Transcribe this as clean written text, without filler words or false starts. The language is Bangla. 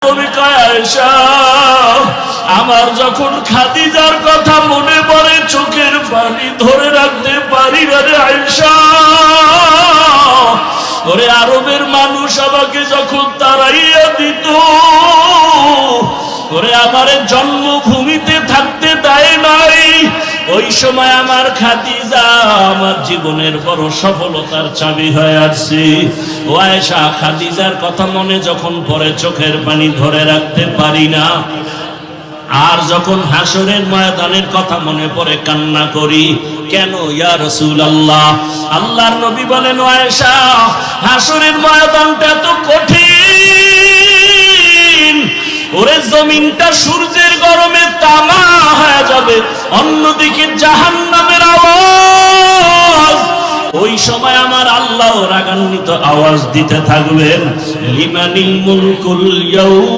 নবী কয় আয়েশা, আমার যখন খাদিজার কথা মনে পড়ে চোখের পানি ধরে রাখতে পারি না রে আয়েশা। ওরে আরবের মানুষ আমাকে যখন তাড়াইয়া দিত, ওরে আমার জন্মভূমিতে থাকতে দেয় নাই, ওই সময় আমার খাদিজা আমার জীবনের বড় সফলতার চাবি হয়ে আসছে। ও আয়েশা, খাদিজার কথা মনে যখন পড়ে চোখের পানি ধরে রাখতে পারি না। আর যখন হাসরের ময়দানের কথা মনে পড়ে কান্না করি। কেন ইয়া রাসূলুল্লাহ? আল্লাহর নবী বলেন, ও আয়েশা, হাসরের ময়দানটা এত কঠিন, ওরে জমিনটা সূর্যের গরমে তামা হয়ে যাবে, অন্যদিকে জাহান্নামের আওয়াজ। ওই সময় আমার আল্লাহ রাগান্বিত আওয়াজ দিতে থাকবেন, লিমানিল মুলকুল ইয়াউম।